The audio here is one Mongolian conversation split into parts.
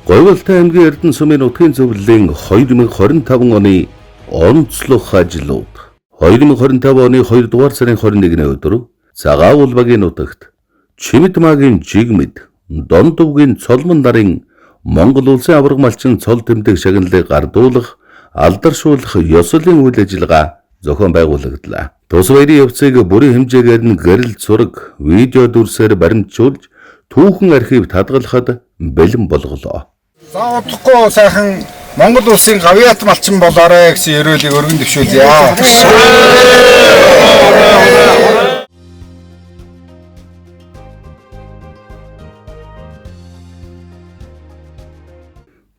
Говьолтой аймгийн Эрдэнэ сумын нутгийн зөвлөлийн 2025 оны онцлог ажлууд 2025 оны 2 дугаар сарын 21-ний өдөр Цагаан улбагийн нутагт Чимэдмаагийн жигмэд Дондовгийн цолмон нарын Монгол улсын аварга малчин цол тэмдэг шагналыг гардуулах, алдаршуулах ёслолын үйл ажиллагаа зохион байгуулагдлаа. Тус баярын явцыг бүрэн хэмжээгээр нь гэрэл зураг, видео дүрсээр баримтжуулж түүхэн архивд хадгалахад бэлэн болголоо. За удахгүй сайхан Монгол улсын гавьяат малчин болоорой гэсэн ерөөлийг өргөн дэвшүүлье.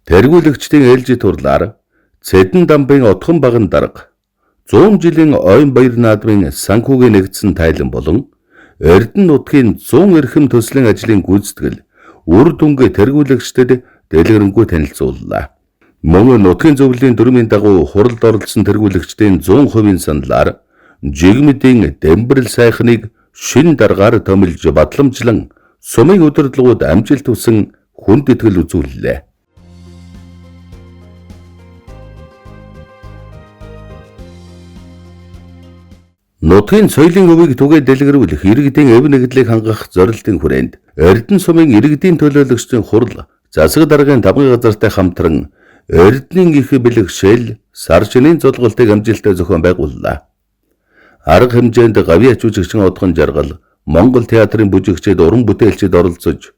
Тэргүүлэгчдийн ээлжид турлаар Цэдэн дамбын отхон баган дарга 100 жилийн ойн баяр наадмын санхүүгийн нэгдсэн тайлан болон Эрдэнэ нутгийн 100 эрхэм төслийн ажлын гүйцэтгэл үр дүнгээ тэргүүлэгчдэд дэлгэрэнгүй танилцууллаа. Мөн нутгийн зөвлөлийн дүрмийн дагуу хуралд оролцсон тэргүүлэгчдийн 100% саналаар жигмэдийн Дэмбэрэл сайхныг шин даргаар томилж батламжлан сумын удирдлагууд амжилт хүсэн хүнд итгэл үзүүллээ. Нутгийн соёлын өвийг түгээ дэлгэрүүлэх иргэдийн эв нэгдлийг хангах зорилтын хүрээнд Эрдэнэ сумын иргэдийн төлөөлөгчдийн хурал засаг даргын давгын газартай хамтран Эрдэнийн их бэлэгшээл сар шинийн золголтыг амжилттай зохион байгууллаа. Арга хэмжээнд гавьяа жүжигчин одгон жаргал, Монгол театрын бүжигчид, уран бүтээлчид оролцож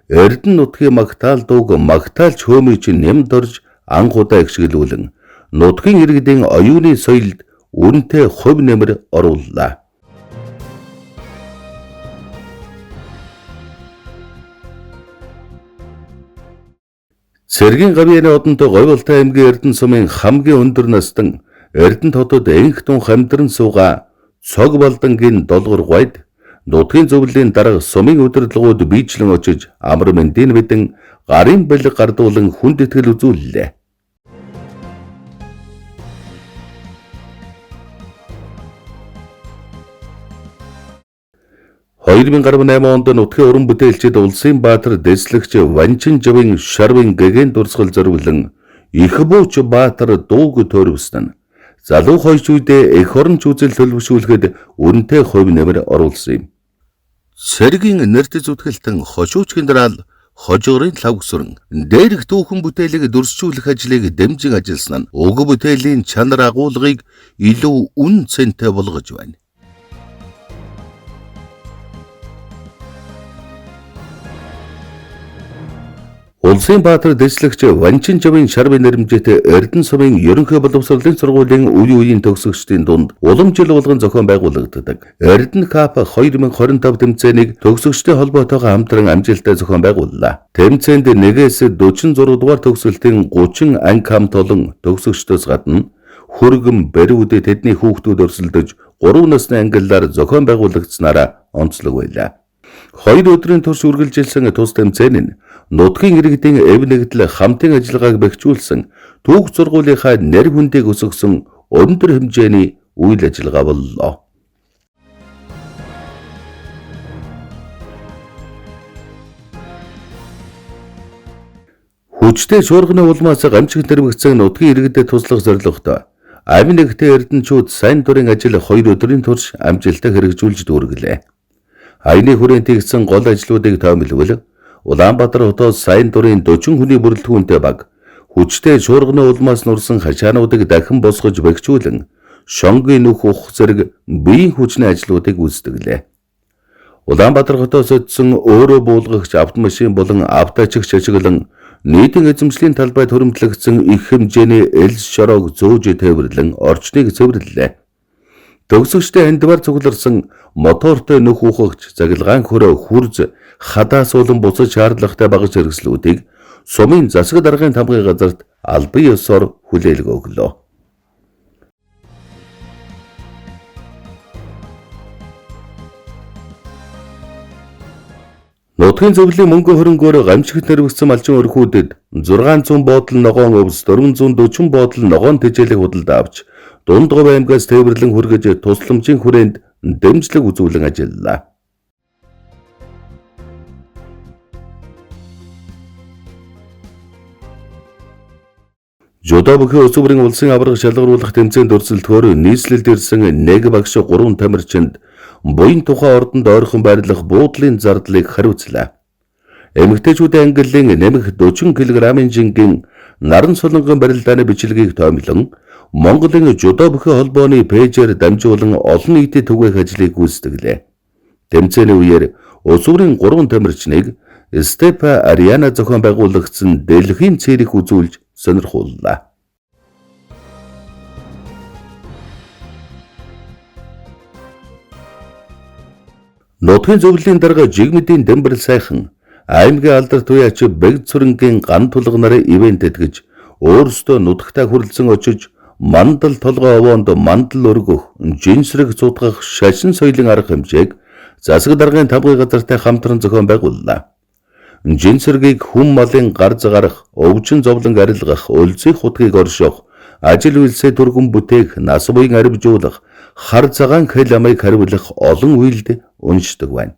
Эрдэнэ нутгийн магтаал дууг магтаалч хөөмийч нэмд орж анх удаа ихшгэлүүлэн нутгийн иргэдийн оюуны соёлд үнэтэй хувь нэмэр орууллаа. Цэргийн гавьяаны одонтой Говьолтой аймгийн Эрдэнэ сумын хамгийн өндөр настан Эрдэнэ хотод энх тунх амьдран суугаа цог балдангийн долгор гуйд нутгийн зөвлөлийн дарга сумын удирдлагууд биечлэн очиж амар мэндийн мэдэн гарын бэлэг гардуулан хүнд итгэл үзүүллээ. Хоёрын 2018 онд нутгийн уран бүтээлчид Улсын Баатар дэслэгч Ванчин Живын Шарвын гэгээн дурсгал зориулан Их Бууч Баатар дууг төрөвснө. Залуу хойч үедээ эх оронч үзэл төлөвшүүлэхэд үнэтэй хувь нэмэр оруулсан юм. Цэргийн нэрт зүтгэлтэн хошууч генерал Хожигрын лавгсүрэн дээрх түүхэн бүтээлийг дурсжуулах ажлыг дэмжин ажилласан нь уг бүтээлийн чанар агуулгыг илүү үн цэнтэй болгож байна. Улсын Баатар дэслэгч Ванчин Живын Шарвын нэрмжит Эрдэнэ сумын ерөнхий боловсролын сургуулийн үеийн төгсөгчдийн дунд улам жил болгон зохион байгуулагддаг Эрдэнэ Кап 2025 тэмцээнийг төгсөгчдийн холбоотойгоо хамтран амжилттай зохион байгууллаа. Тэмцээнд 1-ээс 46 дугаар төгсөлтийн 30 анги хамт олон төгсөгчдөөс гадна хүргэн бариуд тэдний хүүхдүүд өрсөлдөж 3 насны ангиллаар зохион байгуулагдсанараа онцлог байлаа. 2 өдрийн турш үргэлжилсэн тус тэмцээн нь нутгийн иргэдийн эв нэгдэл хамтын ажиллагааг бэхжүүлсэн түүх сургуулийнхаа нэр хүндийг өсгсөн өндөр хэмжээний үйл ажиллагаа боллоо. Хүчтэй шуурганы улмаас гамшигт нэрвэгцэн нутгийн иргэдэд туслах зорилготой амь нэгтэй эрдэнчүүд сайн дурын ажил 2 өдрийн турш амжилттай хэрэгжүүлж дүүргэлээ. Аяны хүрээнд хийгдсэн гол ажлуудыг тоомлвол Улаанбаатар хотоос сайн дурын 40 хүний бүрэлдэхүүнтэй баг хүчтэй шуурганы улмаас нурсан хашаануудыг дахин босгож бэхжүүлэн шонгийн нүх ух зэрэг биеийн хүчний ажлуудыг гүйцэтгэлээ. Улаанбаатар хотоос өдсөн өөрөө буулгагч автомашин болон автоачигч ашиглан нийтийн эзэмшлийн талбайд хөрөмтлөгдсөн их хэмжээний элс шороог зөөж тээвэрлэн орчныг цэвэрлэлээ. Төгсөгчдийн хандвар цугларсан мотортой нүх ухагч загилгаан хөрөө хүрз хадаас улан буцаж шаардлагатай багаж хэрэгслүүдийг сумын засаг даргын тамгын газарт албан ёсоор хүлээлт өглөө. Нутгийн зөвлөлийн мөнгө хөрөнгөөр гамшигт нэрвэгцсэн малчин өрхүүдэд 600 буудлын ногоон өвс 440 буудлын ногоон тэжээлийг худалдаа авч Дундгов аймгаас тээвэрлэн хүргэж тусламжийн хүрээнд дэмжлэг үзүүлэн ажиллалаа. Жодо бүхий улс бүрийн улсын аварга шалгаруулах тэмцээнд өрсөлдөхөөр нийслэлд ирсэн нэг багш 3 тамирчинд буян тухай ордонд ойрхон байрлах буудлын зардлыг хариуцлаа. Эмэгтэйчүүдийн ангиллын нэмэх 40 кг-ын жингийн наран солонгон барилдааны бичлэгийг тоомлон Монголын жодо бүхий холбооны пэйжээр дамжуулан олон нийтэд түгээх ажлыг гүйцэтгэлээ. Тэмцээний үеэр улс бүрийн 3 тамирчныг Степа Ариана зохион байгуулагдсан дэлхийн цэрэг үзүүлж сонирхууллаа. Нутгийн зөвлөлийн дарга жигмэдийн Дэмбэр сайхан аймгийн алдарт туяач Бэгд Сүрэнгийн ган тулга нарын ивентэд гэж өөрсдөө нутагтаа хүрэлцэн очиж мандал толгой овоонд мандал өргөх, жинсрэг цутгах шашин соёлын арга хэмжээг засаг даргын тавгын газартай хамтран зохион байгууллаа. Жинсэргийг хүм малын гар загарах, өвчин зовлон арилгах, өлзий хутгийг орших, ажил үйлсээ түргэн бүтээх, нас буян арвижуулах, хар цагаан хэл амыг хариулах олон үйлд уншдаг байна.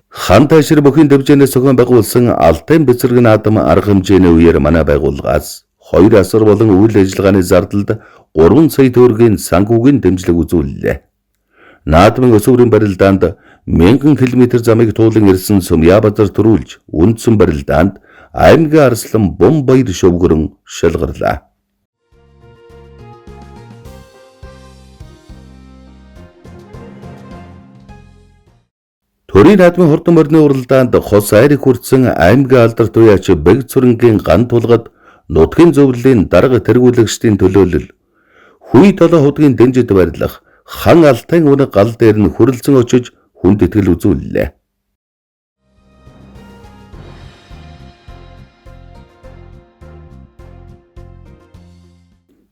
Хан тайшир бүхийн дэвжээнээс зохион байгуулсан Алтай бэцэрэг наадам арга хэмжээний үеэр манай байгууллагаас 2 асар болон үйл ажиллагааны зардалд 3 сая төгрөгийн санхүүгийн дэмжлэг үзүүллээ. Наадмын өсвөрийн барилдаанд 1000 км замыг туулан ирсэн Сумьябазар төрүүлж, үндсэн барилдаанд аймгийн арслан Бомбаяр шөвгөрөн шалгарлаа. Төрийн наадмын хурдан морины уралдаанд хос айрыг хүртсэн аймгийн алдарт туяач Бэгд Сүрэнгийн ган тулгад нутгийн зөвлөлийн дарга тэргүүлэгчдийн төлөөлөл, хүй толоо худгийн дэнжид барилах, хан Алтайн үнэг гал дээр нь хүрэлцэн очиж хүнд итгэл үзүүллээ.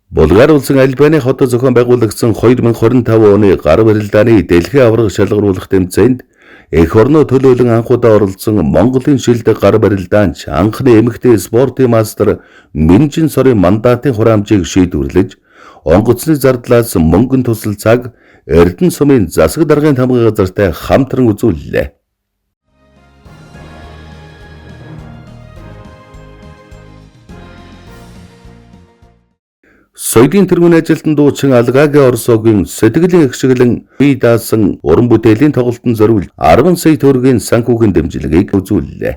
Булгар улсын Албаны хотод зохион байгуулагдсан 2025 оны гар барилдааны дэлхийн аварга шалгаруулах тэмцээнд эх орноо төлөөлөн анхудаа оролцсон Монголын шилдэг гар барилдаанч анхны эмэгтэй спортын мастер Минжин Сорын мандатын хураамжийг шийдвэрлэж, онгоцны зардлаас мөнгөн тусалцааг Эрдэнэ сумын засаг даргын тамгын газартай хамтран үзүүллээ. Соёлын тэргүүний ажилтан дуучин Алгагийн Орсогийн сэтгэлийн ихшиглэн бие даасан уран бүтээлийн тоглолтод зориулж 10 сая төгрөгийн санхүүгийн дэмжлэгийг үзүүллээ.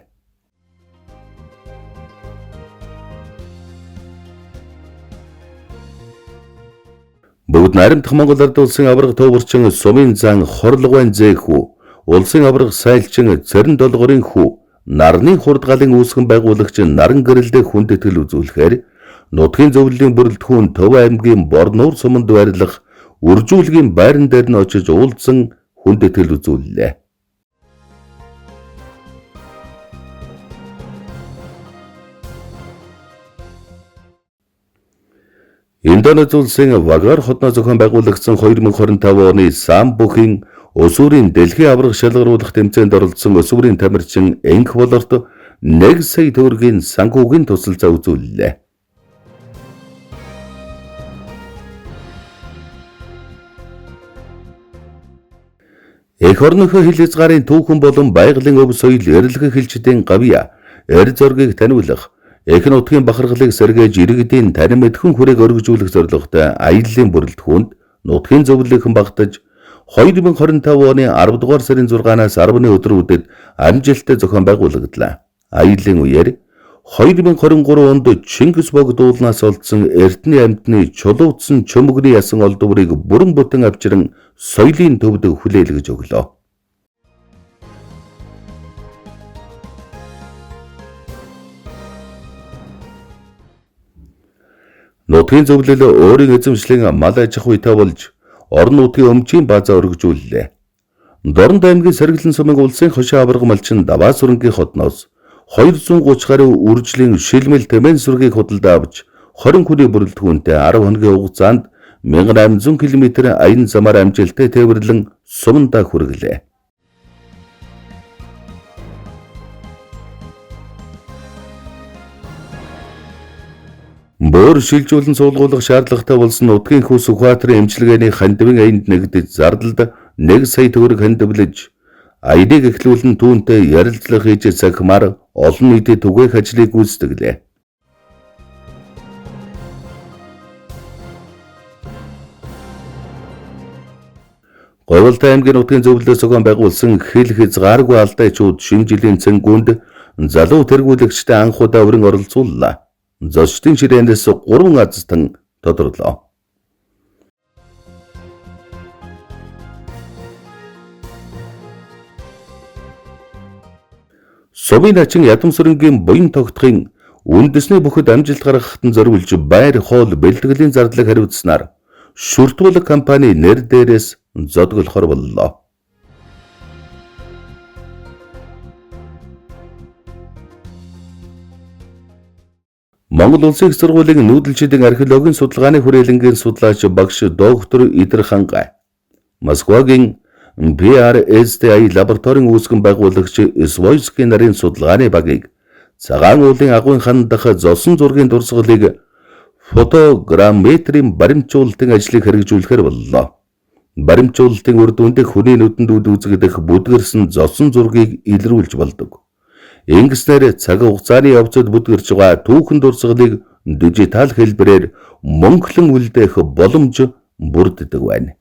Бүгд найрамдах Монгол Ард улсын аварга төвөрчин Сумын зан Хорлогын зэхүү, улсын аварга сайлчин Цэрэн долгорын хүү, нарны хурд галын үүсгэн байгуулагч Наран гэрэлдээ хүнд итгэл үзүүлэхээр нутгийн зөвлөлийн бүрэлдэхүүн Төв аймгийн Борнуур суманд байрлах үржүүлгийн байран дээр нь очиж уулзсан хүнд итгэл үзүүллээ. Индонез улсын Вагар хотноо зохион байгуулагдсан 2025 оны Сам бүхийн өсвөрийн дэлхийн аварга шалгаруулах тэмцээнд оролцсон өсвөрийн тамирчин Энх болорт 1 сая төгрөгийн санхүүгийн тусалцаа үзүүллээ. Эх орныхоо хил хязгаарын түүхэн болон байгалийн өв соёл эрэлхэ хэлчдийн гавья, эр зургийг таниулах, эх нутгийн бахархлыг сэргээж иргэдийн танин мэдхэн хүрээг өргөжүүлэх зорилготой аяллаа бүрэлдэхүүнд нутгийн зөвлөлийнхэн багтаж 2025 оны 10 дугаар сарын 6-наас 10-ны өдрүүдэд амжилттай зохион байгуулагдлаа. Аяллаа үеэр 2023 онд Чингис бог дуулнаас олдсон Эрдэнэ амьтны чулуутсан чөмгөний ясан олдврыг бүрэн бүтэн авчран соёлын төвд хүлээлгэж өглөө. Нутгийн зөвлөл өөрийн эзэмшлийн мал аж ахуйтай болж орон нутгийн өмчийн баазаа өргөжүүллээ. Дорнод аймгийн Сэргэлэн сумын улсын хошоо аварга малчин Даваа Сүрэнгийн хотноос 230 гаруй үржлийн шилмэл тэмээн сүргийг худалдаа авч 20 хүний бүрэлдэхүүнтэй 10 хоногийн хугацаанд 1800 км аян замаар амжилттай тээвэрлэн сумандаа хүргэлээ. Бөөр шилжүүлэн суулгуулах шаардлагатай болсон нутгийн хүс ухаатарын эмчилгээний хандивын аянд нэгдэж зардалд 1 сая төгрөг хандивлаж аяныг эхлүүлэн түүнтэй ярилцлага хийж захимаар олон нийтэд түгээх ажлыг гүйцэтгэлээ. Говьлтай аймгийн нутгийн зөвлөлөөс зохион байгуулсан хэл хязгааргүй алдаачууд шинэ жилийн цэнгүүнд залуу тэргүүлэгчтэй анх удаа өрн оролцууллаа. Зочдын ширээнээс 3 азтан тодорлоо. Сувын хачин ядамсрынгийн буян тогтохын үндэсний бүхэд амжилт гаргахад нь зориулж байр хоол бэлтгэлийн зардлыг хариуцснаар шүртгүүлэг компани нэр дээрээс зодголохоор боллоо. Монгол Улсын их сургуулийн нүүдэлчдийн археологийн судалгааны хүрээлэнгийн судлаач багш доктор Идэр Хангай, Москвагийн PRSTI лабораторийн үүсгэн байгуулагч Свойский нарын судалгааны багийг цагаан уулын агуйн хан дахь зосон зургийн дурсгалыг фотограмметрийн баримтжуулалтын ажлыг хэрэгжүүлэхээр боллоо. Баримтжуулалтын үр дүнд хүний нүдэнд үзэгдэх бүдгэрсэн зосон зургийг илрүүлж болдог. Ингэснээр цаг хугацааны явцад бүдгэрж байгаа түүхэн дурсгалыг дижитал хэлбэрээр мөнгөлөн үлдээх боломж бүрддэг байна.